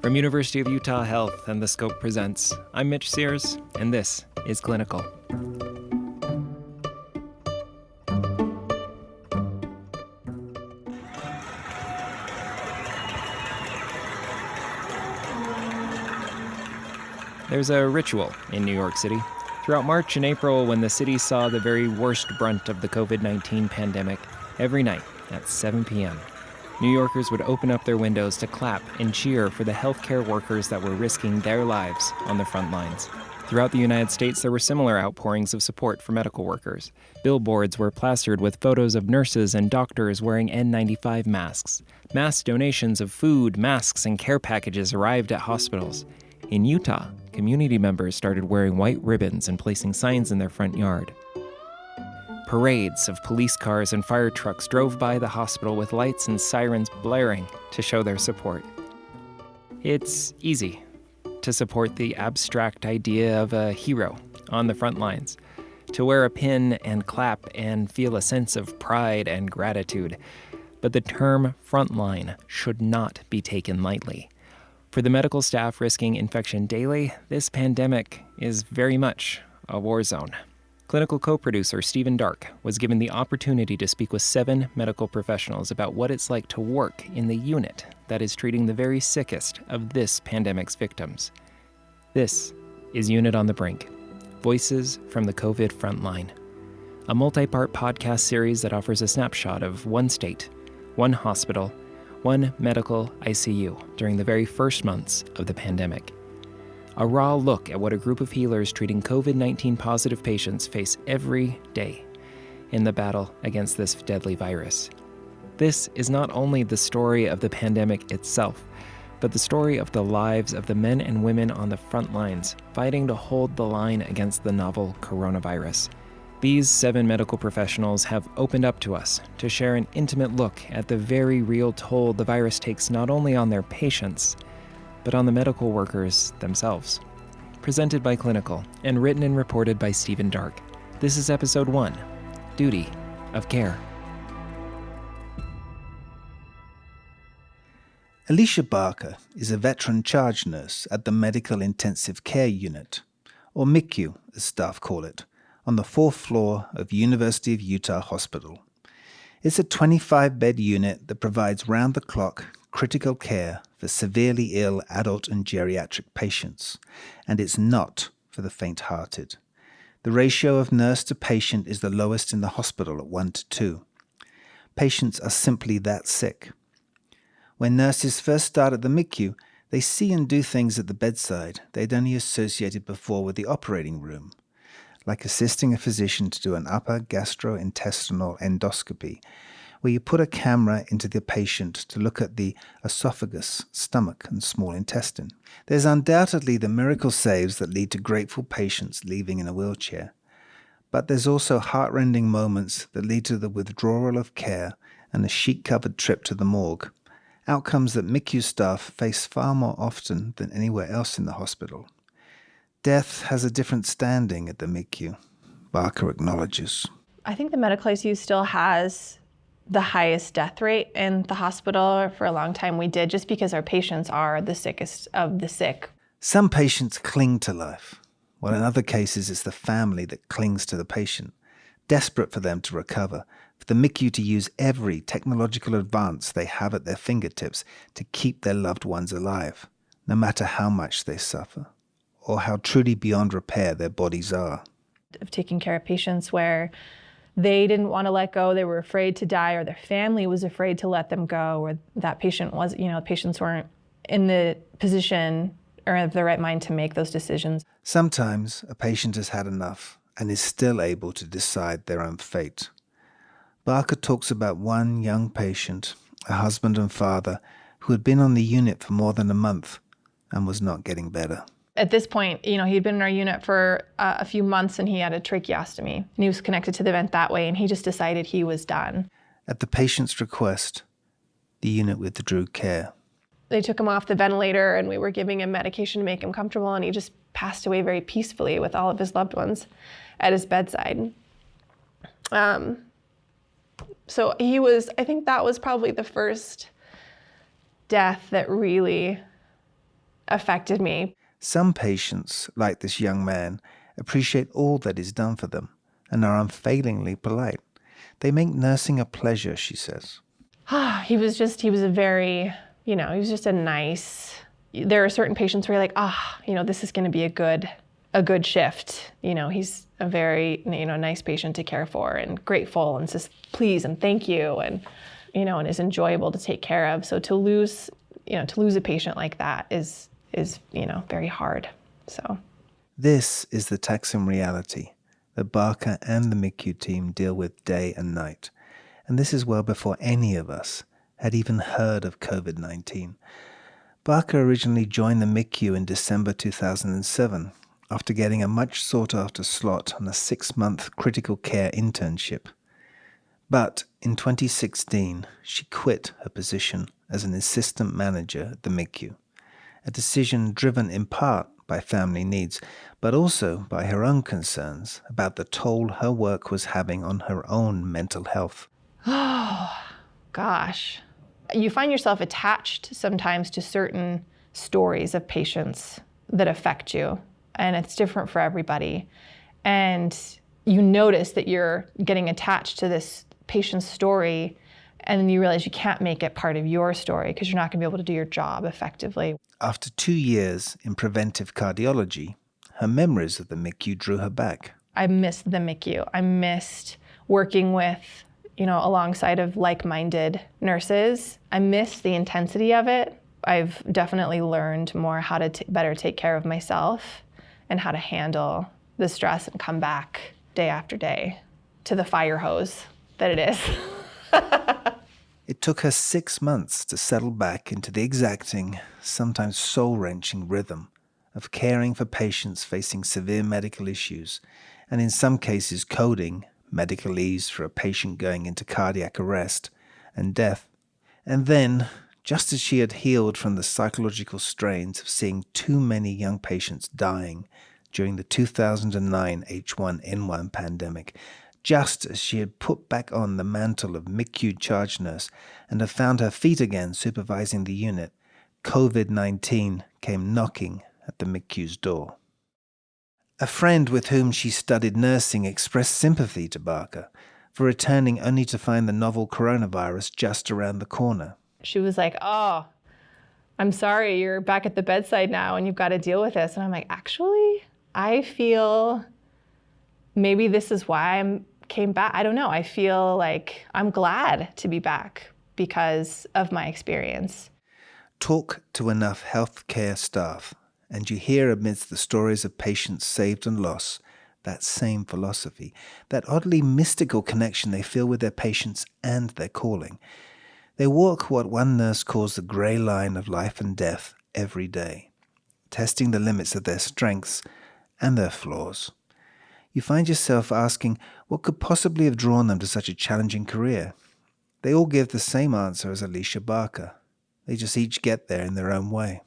From University of Utah Health and The Scope Presents, I'm Mitch Sears, and this is Clinical. There's a ritual in New York City. Throughout March and April, when the city saw the very worst brunt of the COVID-19 pandemic, every night at 7 p.m., New Yorkers would open up their windows to clap and cheer for the healthcare workers that were risking their lives on the front lines. Throughout the United States, there were similar outpourings of support for medical workers. Billboards were plastered with photos of nurses and doctors wearing N95 masks. Mass donations of food, masks, and care packages arrived at hospitals. In Utah, community members started wearing white ribbons and placing signs in their front yard. Parades of police cars and fire trucks drove by the hospital with lights and sirens blaring to show their support. It's easy to support the abstract idea of a hero on the front lines, to wear a pin and clap and feel a sense of pride and gratitude. But the term frontline should not be taken lightly. For the medical staff risking infection daily, this pandemic is very much a war zone. Clinical co-producer Stephen Dark was given the opportunity to speak with 7 medical professionals about what it's like to work in the unit that is treating the very sickest of this pandemic's victims. This is Unit on the Brink, Voices from the COVID Frontline, a multi-part podcast series that offers a snapshot of one state, one hospital, one medical ICU during the very first months of the pandemic. A raw look at what a group of healers treating COVID-19 positive patients face every day in the battle against this deadly virus. This is not only the story of the pandemic itself, but the story of the lives of the men and women on the front lines fighting to hold the line against the novel coronavirus. These 7 medical professionals have opened up to us to share an intimate look at the very real toll the virus takes not only on their patients, but on the medical workers themselves. Presented by Clinical and written and reported by Stephen Dark. This is Episode 1, Duty of Care. Alicia Barker is a veteran charge nurse at the Medical Intensive Care Unit, or MICU as staff call it, on the 4th floor of University of Utah Hospital. It's a 25-bed unit that provides round-the-clock critical care for severely ill adult and geriatric patients, and it's not for the faint-hearted. The ratio of nurse to patient is the lowest in the hospital at 1 to 2. Patients are simply that sick. When nurses first start at the MICU, they see and do things at the bedside they'd only associated before with the operating room, like assisting a physician to do an upper gastrointestinal endoscopy, where you put a camera into the patient to look at the esophagus, stomach, and small intestine. There's undoubtedly the miracle saves that lead to grateful patients leaving in a wheelchair. But there's also heart-rending moments that lead to the withdrawal of care and the sheet-covered trip to the morgue, outcomes that MICU staff face far more often than anywhere else in the hospital. Death has a different standing at the MICU, Barker acknowledges. I think the medical ICU still has the highest death rate in the hospital. For a long time we did, just because our patients are the sickest of the sick. Some patients cling to life, while in other cases it's the family that clings to the patient, desperate for them to recover, for the MICU to use every technological advance they have at their fingertips to keep their loved ones alive, no matter how much they suffer, or how truly beyond repair their bodies are. Of taking care of patients where they didn't want to let go, they were afraid to die, or their family was afraid to let them go, or that patient was, patients weren't in the position or of the right mind to make those decisions. Sometimes a patient has had enough and is still able to decide their own fate. Barker talks about one young patient, a husband and father, who had been on the unit for more than a month and was not getting better. At this point, he'd been in our unit for a few months and he had a tracheostomy. And he was connected to the vent that way, and he just decided he was done. At the patient's request, the unit withdrew care. They took him off the ventilator and we were giving him medication to make him comfortable, and he just passed away very peacefully with all of his loved ones at his bedside. So I think that was probably the first death that really affected me. Some patients, like this young man, appreciate all that is done for them and are unfailingly polite. They make nursing a pleasure, she says. He was just a nice, there are certain patients where you're like, this is going to be a good shift. He's a very, nice patient to care for and grateful and says please and thank you and is enjoyable to take care of. So to lose a patient like that is very hard. So this is the taxing reality that Barker and the MICU team deal with day and night. And this is well before any of us had even heard of COVID-19. Barker originally joined the MICU in December 2007 after getting a much sought-after slot on a 6-month critical care internship. But in 2016, she quit her position as an assistant manager at the MICU, a decision driven in part by family needs, but also by her own concerns about the toll her work was having on her own mental health. Oh, gosh. You find yourself attached sometimes to certain stories of patients that affect you, and it's different for everybody. And you notice that you're getting attached to this patient's story, and then you realize you can't make it part of your story because you're not going to be able to do your job effectively. After 2 years in preventive cardiology, her memories of the MICU drew her back. I missed the MICU. I missed working with, alongside of like-minded nurses. I missed the intensity of it. I've definitely learned more how to better take care of myself and how to handle the stress and come back day after day to the fire hose that it is. It took her 6 months to settle back into the exacting, sometimes soul-wrenching rhythm of caring for patients facing severe medical issues, and in some cases coding medical leaves for a patient going into cardiac arrest and death. And then, just as she had healed from the psychological strains of seeing too many young patients dying during the 2009 H1N1 pandemic, just as she had put back on the mantle of MICU charge nurse and had found her feet again supervising the unit, COVID-19 came knocking at the MICU's door. A friend with whom she studied nursing expressed sympathy to Barker for returning only to find the novel coronavirus just around the corner. She was like, "Oh, I'm sorry, you're back at the bedside now and you've got to deal with this." And I'm like, actually, I feel maybe this is why I came back. I don't know. I feel like I'm glad to be back because of my experience. Talk to enough healthcare staff, and you hear amidst the stories of patients saved and lost that same philosophy, that oddly mystical connection they feel with their patients and their calling. They walk what one nurse calls the grey line of life and death every day, testing the limits of their strengths and their flaws. You find yourself asking what could possibly have drawn them to such a challenging career. They all give the same answer as Alicia Barker. They just each get there in their own way.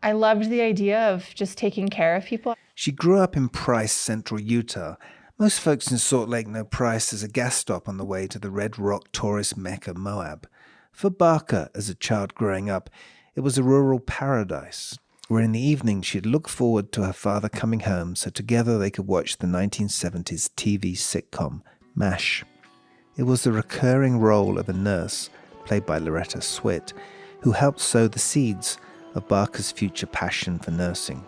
I loved the idea of just taking care of people. She grew up in Price, central Utah. Most folks in Salt Lake know Price as a gas stop on the way to the Red Rock tourist mecca Moab. For Barker, as a child growing up, it was a rural paradise, where in the evening she'd look forward to her father coming home so together they could watch the 1970s TV sitcom MASH. It was the recurring role of a nurse, played by Loretta Swit, who helped sow the seeds of Barker's future passion for nursing.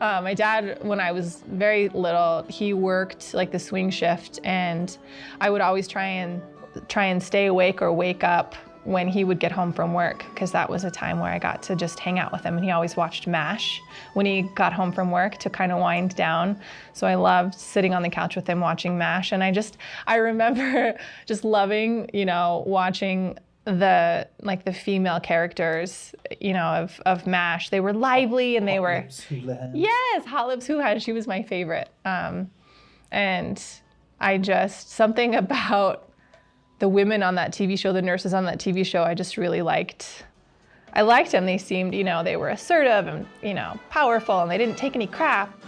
My dad, when I was very little, he worked like the swing shift, and I would always try and stay awake or wake up when he would get home from work, because that was a time where I got to just hang out with him, and he always watched MASH when he got home from work to kind of wind down. So I loved sitting on the couch with him watching MASH, and I remember just loving, watching the female characters, of MASH. They were lively and they were, yes, Hot Lips Houlihan. She was my favorite. And something about the women on that TV show, the nurses on that TV show, I just really liked. I liked them. They seemed, they were assertive and, powerful, and they didn't take any crap.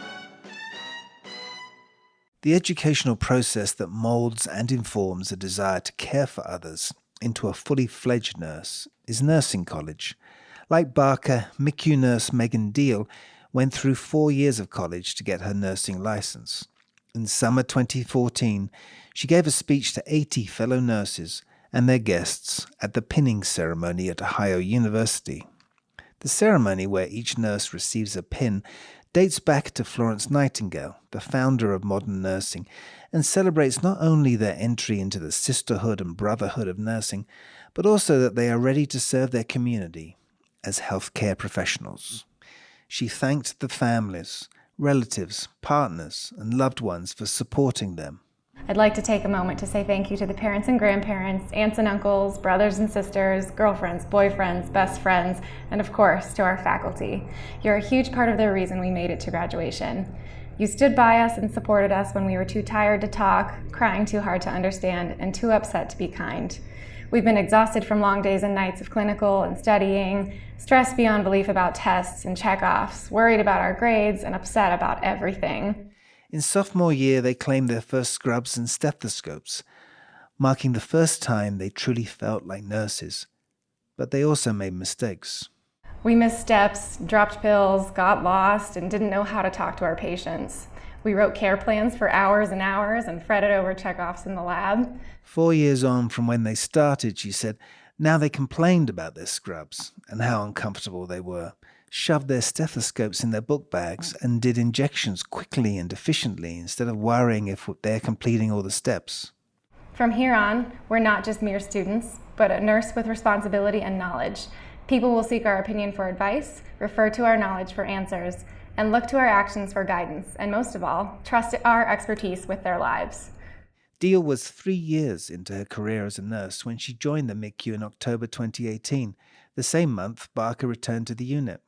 The educational process that molds and informs a desire to care for others into a fully fledged nurse is nursing college. Like Barker, MICU nurse Megan Deal went through 4 years of college to get her nursing license. In summer 2014, she gave a speech to 80 fellow nurses and their guests at the pinning ceremony at Ohio University. The ceremony, where each nurse receives a pin, dates back to Florence Nightingale, the founder of modern nursing, and celebrates not only their entry into the sisterhood and brotherhood of nursing, but also that they are ready to serve their community as healthcare professionals. She thanked the families, relatives, partners, and loved ones for supporting them. I'd like to take a moment to say thank you to the parents and grandparents, aunts and uncles, brothers and sisters, girlfriends, boyfriends, best friends, and of course, to our faculty. You're a huge part of the reason we made it to graduation. You stood by us and supported us when we were too tired to talk, crying too hard to understand, and too upset to be kind. We've been exhausted from long days and nights of clinical and studying, stressed beyond belief about tests and checkoffs, worried about our grades, and upset about everything. In sophomore year, they claimed their first scrubs and stethoscopes, marking the first time they truly felt like nurses. But they also made mistakes. We missed steps, dropped pills, got lost, and didn't know how to talk to our patients. We wrote care plans for hours and hours and fretted over checkoffs in the lab. 4 years on from when they started, she said, now they complained about their scrubs and how uncomfortable they were, shoved their stethoscopes in their book bags, and did injections quickly and efficiently instead of worrying if they're completing all the steps. From here on, we're not just mere students, but a nurse with responsibility and knowledge. People will seek our opinion for advice, refer to our knowledge for answers, and look to our actions for guidance, and most of all, trust our expertise with their lives. Deal was 3 years into her career as a nurse when she joined the MICU in October 2018. The same month, Barker returned to the unit.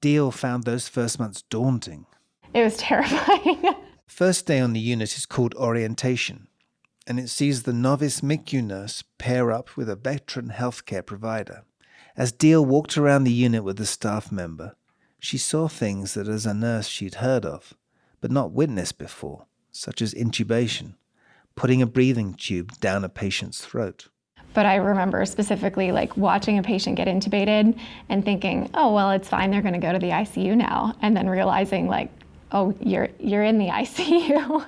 Deal found those first months daunting. It was terrifying. First day on the unit is called orientation, and it sees the novice MICU nurse pair up with a veteran healthcare provider. As Deal walked around the unit with a staff member, she saw things that as a nurse she'd heard of, but not witnessed before, such as intubation, putting a breathing tube down a patient's throat. But I remember specifically watching a patient get intubated and thinking, oh, well, it's fine, they're gonna go to the ICU now. And then realizing oh, you're in the ICU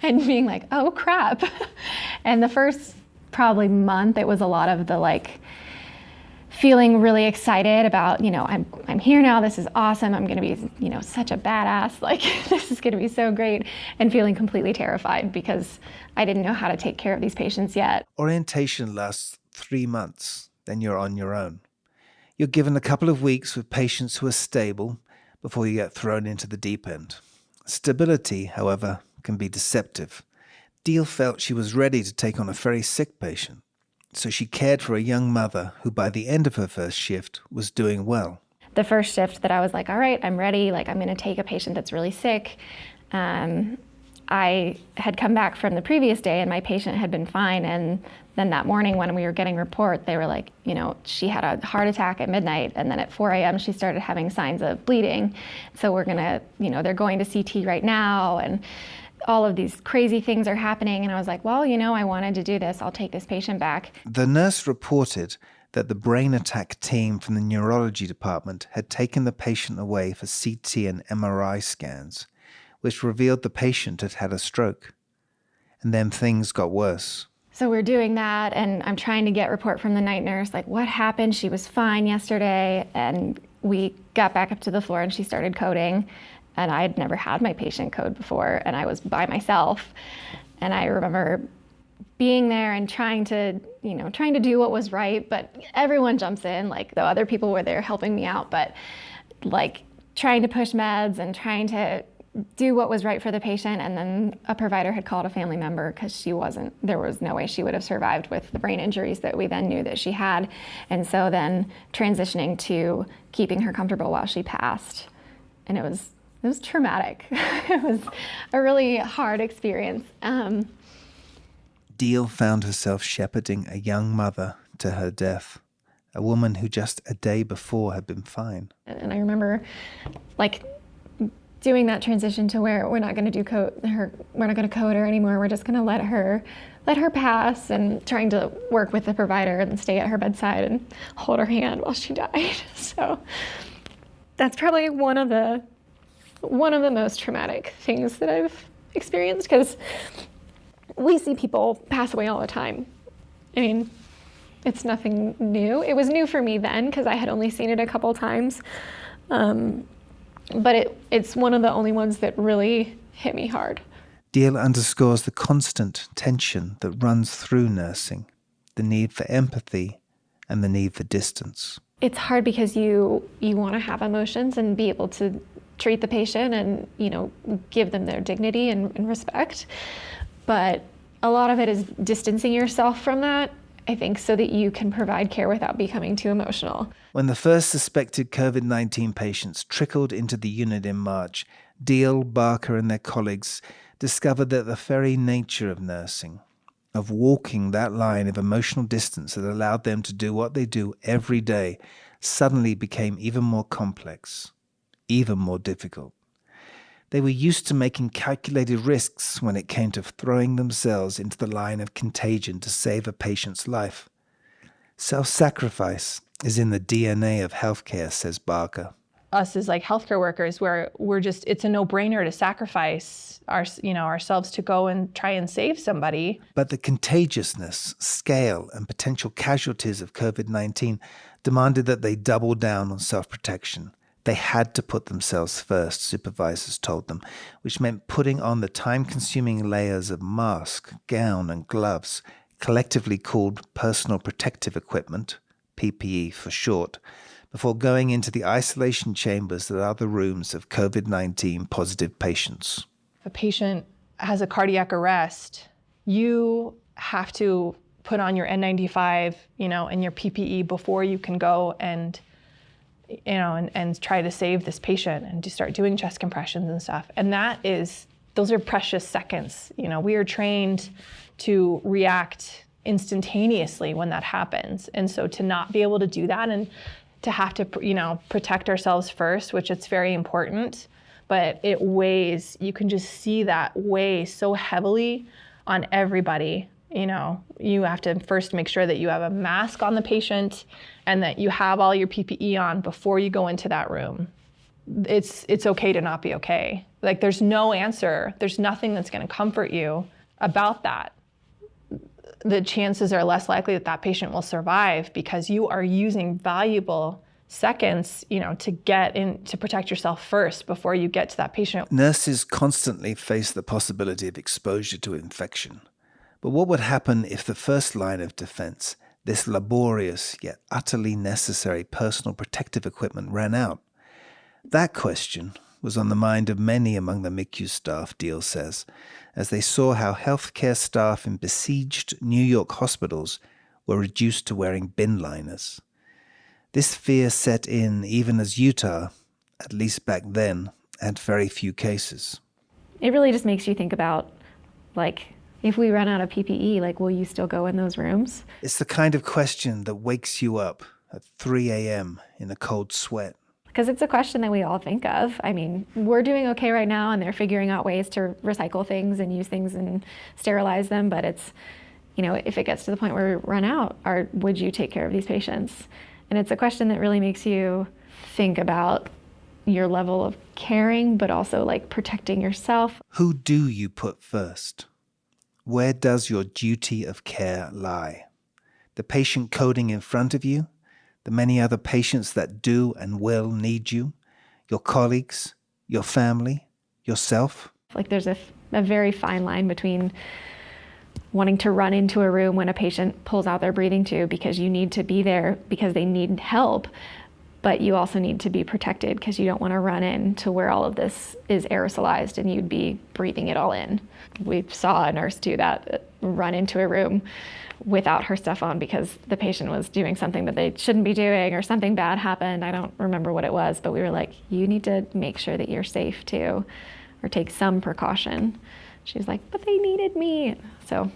and being like, oh crap. And the first probably month, it was a lot of the feeling really excited about, I'm here now, this is awesome, I'm gonna be, such a badass, this is gonna be so great, and feeling completely terrified because I didn't know how to take care of these patients yet. Orientation lasts 3 months, then you're on your own. You're given a couple of weeks with patients who are stable before you get thrown into the deep end. Stability, however, can be deceptive. Deal felt she was ready to take on a very sick patient, so she cared for a young mother who by the end of her first shift was doing well. The first shift that I was like, all right, I'm ready, I'm gonna take a patient that's really sick. I had come back from the previous day and my patient had been fine, and then that morning when we were getting report, they were like, she had a heart attack at midnight, and then at 4 a.m. she started having signs of bleeding. So we're gonna, they're going to CT right now, and all of these crazy things are happening. And I was like, well, I wanted to do this, I'll take this patient back. The nurse reported that the brain attack team from the neurology department had taken the patient away for CT and MRI scans, which revealed the patient had had a stroke. And then things got worse. So we're doing that, and I'm trying to get report from the night nurse, what happened? She was fine yesterday. And we got back up to the floor and she started coding. And I had never had my patient code before, and I was by myself. And I remember being there and trying to do what was right, but everyone jumps in, the other people were there helping me out, but trying to push meds and trying to do what was right for the patient. And then a provider had called a family member because there was no way she would have survived with the brain injuries that we then knew that she had. And so then transitioning to keeping her comfortable while she passed. And it was traumatic. It was a really hard experience. Deal found herself shepherding a young mother to her death, a woman who just a day before had been fine. And I remember doing that transition to where we're not going to do we're not going to code her anymore. We're just going to let her pass, and trying to work with the provider and stay at her bedside and hold her hand while she died. So that's probably one of the most traumatic things that I've experienced, because we see people pass away all the time. I mean, it's nothing new. It was new for me then because I had only seen it a couple times. But it's one of the only ones that really hit me hard. Deal underscores the constant tension that runs through nursing, the need for empathy and the need for distance. It's hard because you want to have emotions and be able to treat the patient and, give them their dignity and respect. But a lot of it is distancing yourself from that, I think, so that you can provide care without becoming too emotional. When the first suspected COVID-19 patients trickled into the unit in March, Deal, Barker, and their colleagues discovered that the very nature of nursing, of walking that line of emotional distance that allowed them to do what they do every day, suddenly became even more complex, even more difficult. They were used to making calculated risks when it came to throwing themselves into the line of contagion to save a patient's life. Self-sacrifice is in the DNA of healthcare, says Barker. Us as healthcare workers, where it's a no-brainer to sacrifice ourselves to go and try and save somebody. But the contagiousness, scale, and potential casualties of COVID-19 demanded that they double down on self-protection. They had to put themselves first, supervisors told them, which meant putting on the time-consuming layers of mask, gown, and gloves, collectively called personal protective equipment, PPE for short, before going into the isolation chambers that are the rooms of COVID-19 positive patients. If a patient has a cardiac arrest, you have to put on your N95, and your PPE before you can go and try to save this patient and to start doing chest compressions and stuff. And those are precious seconds. We are trained to react instantaneously when that happens. And so to not be able to do that and to have to, protect ourselves first, which it's very important, but it weighs, you can just see that weigh so heavily on everybody. You have to first make sure that you have a mask on the patient and that you have all your PPE on before you go into that room. It's okay to not be okay. There's no answer. There's nothing that's going to comfort you about that. The chances are less likely that patient will survive because you are using valuable seconds, to get in, to protect yourself first before you get to that patient. Nurses constantly face the possibility of exposure to infection. But what would happen if the first line of defense, this laborious yet utterly necessary personal protective equipment, ran out? That question was on the mind of many among the MICU staff, Deal says, as they saw how healthcare staff in besieged New York hospitals were reduced to wearing bin liners. This fear set in even as Utah, at least back then, had very few cases. It really just makes you think about, if we run out of PPE, will you still go in those rooms? It's the kind of question that wakes you up at 3 a.m. in a cold sweat. Because it's a question that we all think of. I mean, we're doing okay right now, and they're figuring out ways to recycle things and use things and sterilize them. But it's, if it gets to the point where we run out, would you take care of these patients? And it's a question that really makes you think about your level of caring, but also protecting yourself. Who do you put first? Where does your duty of care lie? The patient coding in front of you? The many other patients that do and will need you? Your colleagues? Your family? Yourself? There's a very fine line between wanting to run into a room when a patient pulls out their breathing tube because you need to be there because they need help, but you also need to be protected because you don't want to run into where all of this is aerosolized and you'd be breathing it all in. We saw a nurse do that, run into a room without her stuff on because the patient was doing something that they shouldn't be doing or something bad happened. I don't remember what it was, but we were like, you need to make sure that you're safe too, or take some precaution. She's like, but they needed me. So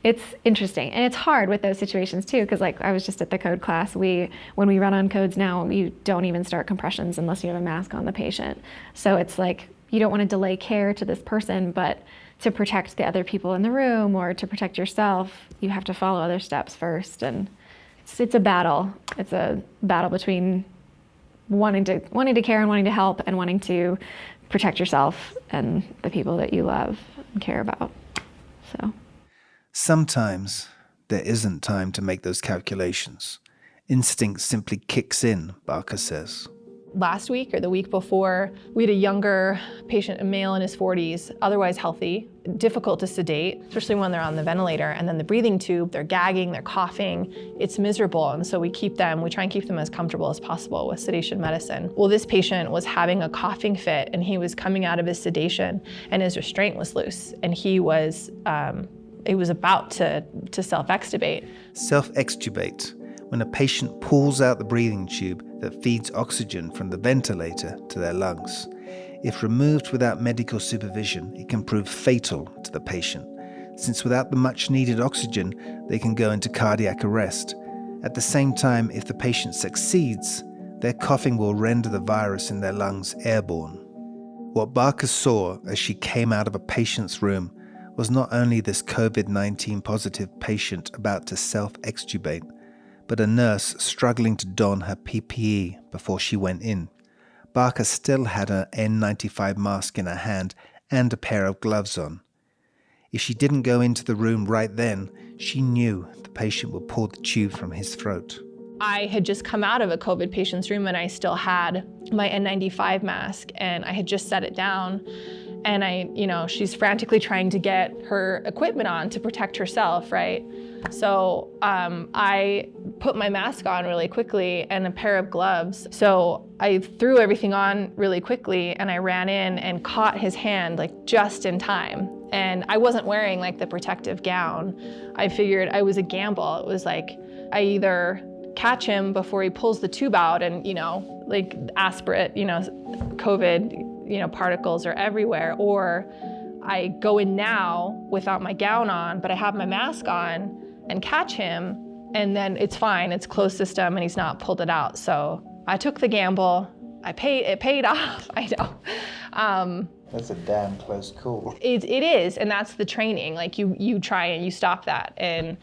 It's interesting, and it's hard with those situations too, because like I was just at the code class, when we run on codes now, you don't even start compressions unless you have a mask on the patient. So it's like you don't want to delay care to this person, but to protect the other people in the room or to protect yourself, you have to follow other steps first. And it's a battle. It's a battle between wanting to care and wanting to help and wanting to protect yourself and the people that you love and care about. So Sometimes there isn't time to make those calculations. Instinct simply kicks in, Barker says. Last week or the week before, we had a younger patient, a male in his 40s, otherwise healthy, difficult to sedate, especially when they're on the ventilator, and then the breathing tube, they're gagging, they're coughing, it's miserable, and so we try and keep them as comfortable as possible with sedation medicine. Well, this patient was having a coughing fit, and he was coming out of his sedation, and his restraint was loose, and he was about to self-extubate. Self-extubate, when a patient pulls out the breathing tube that feeds oxygen from the ventilator to their lungs. If removed without medical supervision, it can prove fatal to the patient, since without the much-needed oxygen, they can go into cardiac arrest. At the same time, if the patient succeeds, their coughing will render the virus in their lungs airborne. What Barker saw as she came out of a patient's room was not only this COVID-19 positive patient about to self-extubate, but a nurse struggling to don her PPE before she went in. Barker still had her N95 mask in her hand and a pair of gloves on. If she didn't go into the room right then, she knew the patient would pull the tube from his throat. I had just come out of a COVID patient's room and I still had my N95 mask and I had just set it down. And she's frantically trying to get her equipment on to protect herself, right? So I put my mask on really quickly and a pair of gloves. So I threw everything on really quickly and I ran in and caught his hand like just in time. And I wasn't wearing like the protective gown. I figured it was a gamble. It was like I either catch him before he pulls the tube out and, like aspirate, COVID, particles are everywhere, or I go in now without my gown on, but I have my mask on and catch him, and then it's fine, it's closed system and he's not pulled it out. So I took the gamble, it paid off, I know. That's a damn close call. It is, and that's the training. Like you try and you stop that, and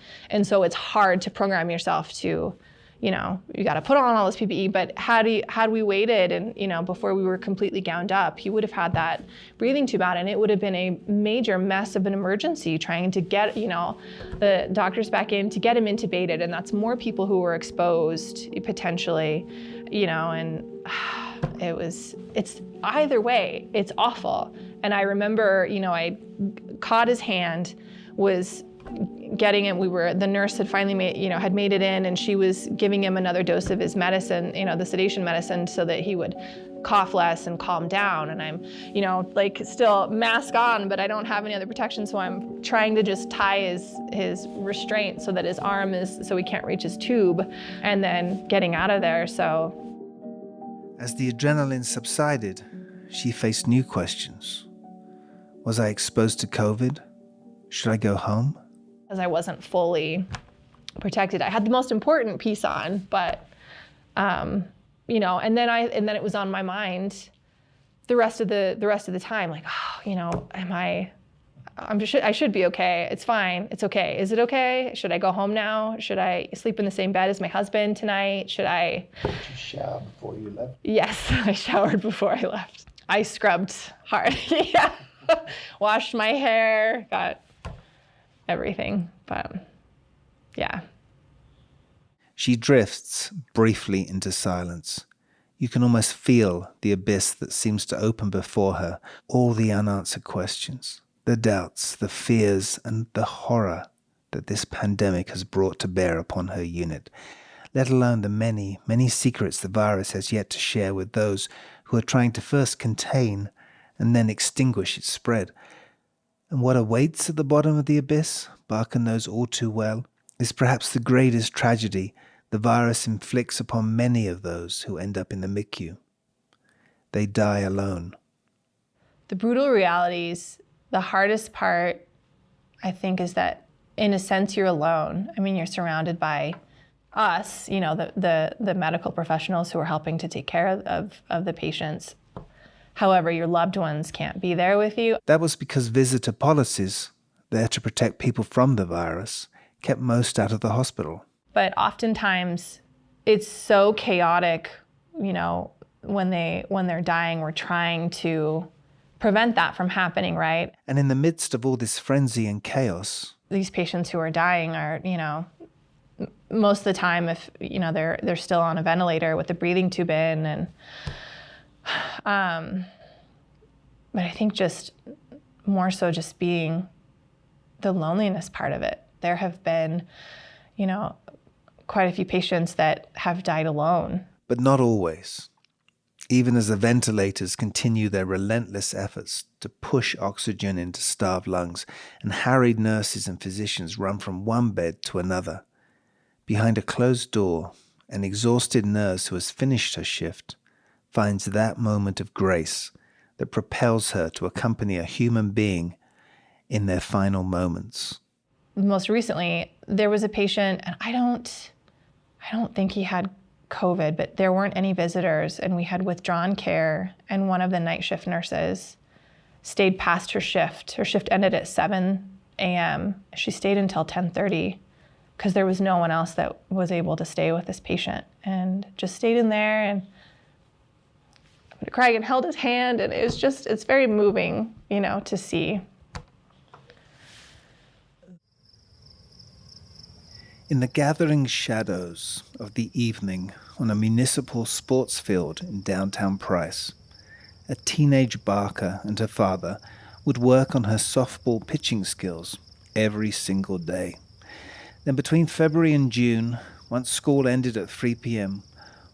so it's hard to program yourself to, you got to put on all this PPE. But had we waited and before we were completely gowned up, he would have had that breathing tube out, and it would have been a major mess of an emergency trying to get the doctors back in to get him intubated, and that's more people who were exposed potentially, and it's either way, it's awful. And I remember, I caught his hand, was getting him, the nurse had finally made it in, and she was giving him another dose of his medicine, the sedation medicine, so that he would cough less and calm down. And I'm, still mask on, but I don't have any other protection, so I'm trying to just tie his restraint so that his arm so he can't reach his tube, and then getting out of there. So as the adrenaline subsided, she faced new questions. Was I exposed to COVID? Should I go home? As I wasn't fully protected, I had the most important piece on, but and then it was on my mind the rest of the time, like, I should be okay. It's fine. It's okay. Is it okay? Should I go home now? Should I sleep in the same bed as my husband tonight? Should I? Did you shower before you left? Yes, I showered before I left. I scrubbed hard. Yeah. Washed my hair, got everything, but yeah. She drifts briefly into silence. You can almost feel the abyss that seems to open before her, all the unanswered questions, the doubts, the fears, and the horror that this pandemic has brought to bear upon her unit, let alone the many, many secrets the virus has yet to share with those who are trying to first contain and then extinguish its spread. And what awaits at the bottom of the abyss, Barker knows all too well, is perhaps the greatest tragedy the virus inflicts upon many of those who end up in the MICU. They die alone. The brutal realities, the hardest part, I think, is that in a sense, you're alone. I mean, you're surrounded by us, the medical professionals who are helping to take care of the patients. However, your loved ones can't be there with you. That was because visitor policies, there to protect people from the virus, kept most out of the hospital. But oftentimes, it's so chaotic, when they're dying, we're trying to prevent that from happening, right? And in the midst of all this frenzy and chaos, these patients who are dying are, most of the time, if they're still on a ventilator with a breathing tube in, and but I think just more so just being the loneliness part of it. There have been, quite a few patients that have died alone. But not always. Even as the ventilators continue their relentless efforts to push oxygen into starved lungs, and harried nurses and physicians run from one bed to another. Behind a closed door, an exhausted nurse who has finished her shift finds that moment of grace that propels her to accompany a human being in their final moments. Most recently, there was a patient, and I don't think he had COVID, but there weren't any visitors, and we had withdrawn care, and one of the night shift nurses stayed past her shift. Her shift ended at 7 a.m. She stayed until 10:30 because there was no one else that was able to stay with this patient, and just stayed in there and cried and held his hand, and it's very moving, to see. In the gathering shadows of the evening on a municipal sports field in downtown Price, a teenage Barker and her father would work on her softball pitching skills every single day. Then between February and June, once school ended at 3 p.m.,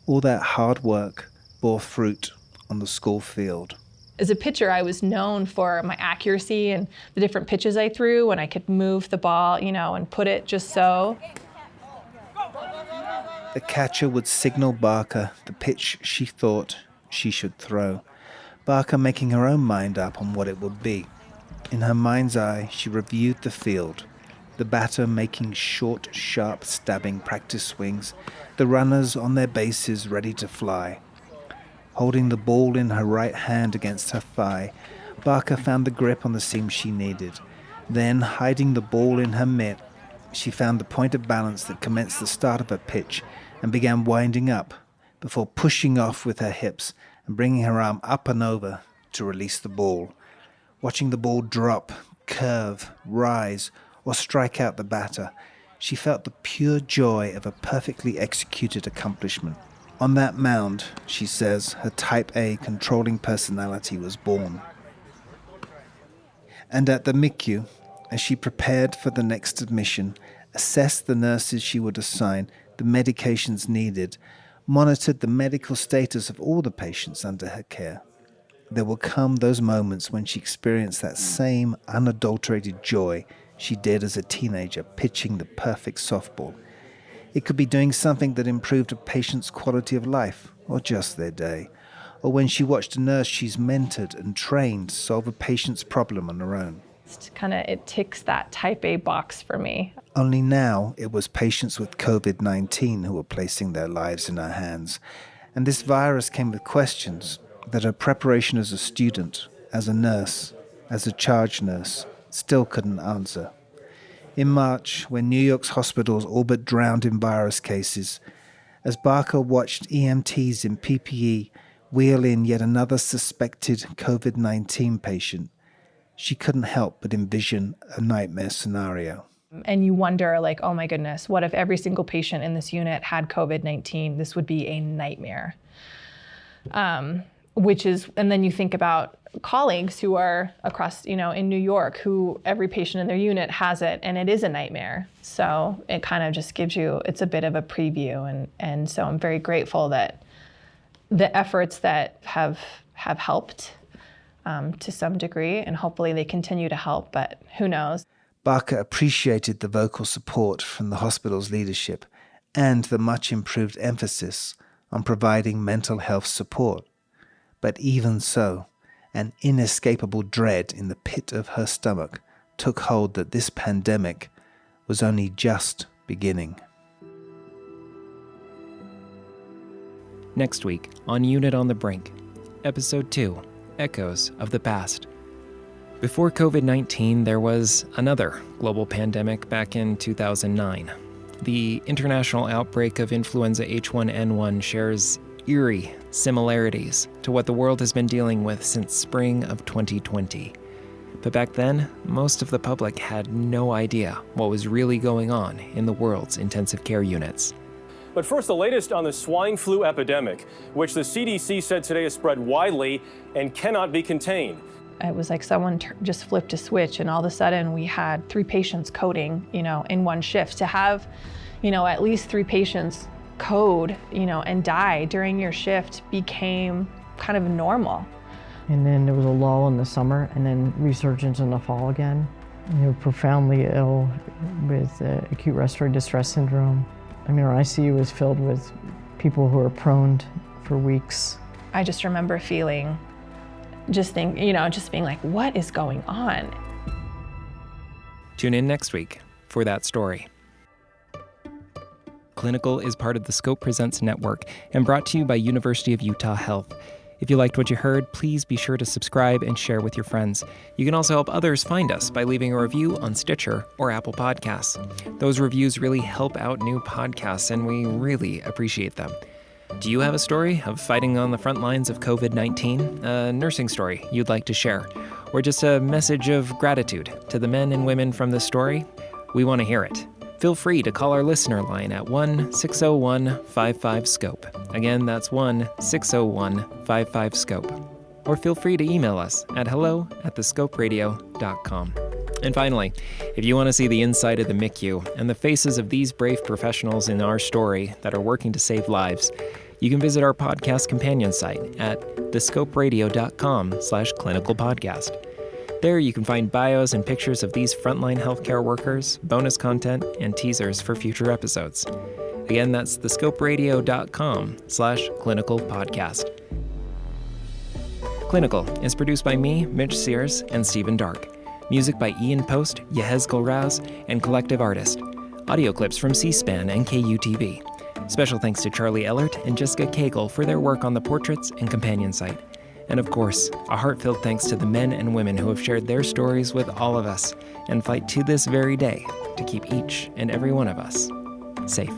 all that hard work bore fruit on the school field. As a pitcher, I was known for my accuracy and the different pitches I threw, and I could move the ball, and put it just so. The catcher would signal Barker the pitch she thought she should throw, Barker making her own mind up on what it would be. In her mind's eye, she reviewed the field, the batter making short, sharp stabbing practice swings, the runners on their bases ready to fly. Holding the ball in her right hand against her thigh, Barker found the grip on the seam she needed. Then, hiding the ball in her mitt, she found the point of balance that commenced the start of her pitch and began winding up before pushing off with her hips and bringing her arm up and over to release the ball. Watching the ball drop, curve, rise, or strike out the batter, she felt the pure joy of a perfectly executed accomplishment. On that mound, she says, her type A controlling personality was born. And at the MICU, as she prepared for the next admission, assessed the nurses she would assign, the medications needed, monitored the medical status of all the patients under her care, there will come those moments when she experienced that same unadulterated joy she did as a teenager pitching the perfect softball. It could be doing something that improved a patient's quality of life, or just their day, or when she watched a nurse she's mentored and trained solve a patient's problem on her own. It ticks that type A box for me. Only now it was patients with COVID-19 who were placing their lives in her hands, and this virus came with questions that her preparation as a student, as a nurse, as a charge nurse, still couldn't answer. In March, when New York's hospitals all but drowned in virus cases, as Barker watched EMTs in PPE wheel in yet another suspected COVID-19 patient, she couldn't help but envision a nightmare scenario. And you wonder, oh my goodness, what if every single patient in this unit had COVID-19? This would be a nightmare. And then you think about colleagues who are across, in New York, who every patient in their unit has it, and it is a nightmare. So it kind of just gives you, it's a bit of a preview. And so I'm very grateful that the efforts that have helped to some degree, and hopefully they continue to help, but who knows. Barker appreciated the vocal support from the hospital's leadership and the much improved emphasis on providing mental health support. But even so, an inescapable dread in the pit of her stomach took hold that this pandemic was only just beginning. Next week on Unit on the Brink, Episode 2, Echoes of the Past. Before COVID-19, there was another global pandemic back in 2009. The international outbreak of influenza H1N1 shares eerie similarities to what the world has been dealing with since spring of 2020. But back then, most of the public had no idea what was really going on in the world's intensive care units. But first, the latest on the swine flu epidemic, which the CDC said today has spread widely and cannot be contained. It was like someone just flipped a switch, and all of a sudden we had 3 patients coding, in one shift. To have, at least 3 patients code, and die during your shift became kind of normal. And then there was a lull in the summer, and then resurgence in the fall again. They were profoundly ill with acute respiratory distress syndrome. Our ICU was filled with people who were proned for weeks. I just remember feeling, just being like, what is going on? Tune in next week for that story. Clinical is part of the Scope Presents network and brought to you by University of Utah Health. If you liked what you heard, please be sure to subscribe and share with your friends. You can also help others find us by leaving a review on Stitcher or Apple Podcasts. Those reviews really help out new podcasts, and we really appreciate them. Do you have a story of fighting on the front lines of COVID-19, a nursing story you'd like to share, or just a message of gratitude to the men and women from this story? We want to hear it. Feel free to call our listener line at 1-601-55-SCOPE. Again, that's 1-601-55-SCOPE. Or feel free to email us at hello@thescoperadio.com. And finally, if you want to see the inside of the MICU and the faces of these brave professionals in our story that are working to save lives, you can visit our podcast companion site at thescoperadio.com/clinicalpodcast. There you can find bios and pictures of these frontline healthcare workers, bonus content, and teasers for future episodes. Again, that's thescoperadio.com/clinicalpodcast. Clinical is produced by me, Mitch Sears, and Stephen Dark. Music by Ian Post, Yehezkel Raz, and Collective Artist. Audio clips from C-SPAN and KUTV. Special thanks to Charlie Ellert and Jessica Cagle for their work on the portraits and companion site. And of course, a heartfelt thanks to the men and women who have shared their stories with all of us and fight to this very day to keep each and every one of us safe.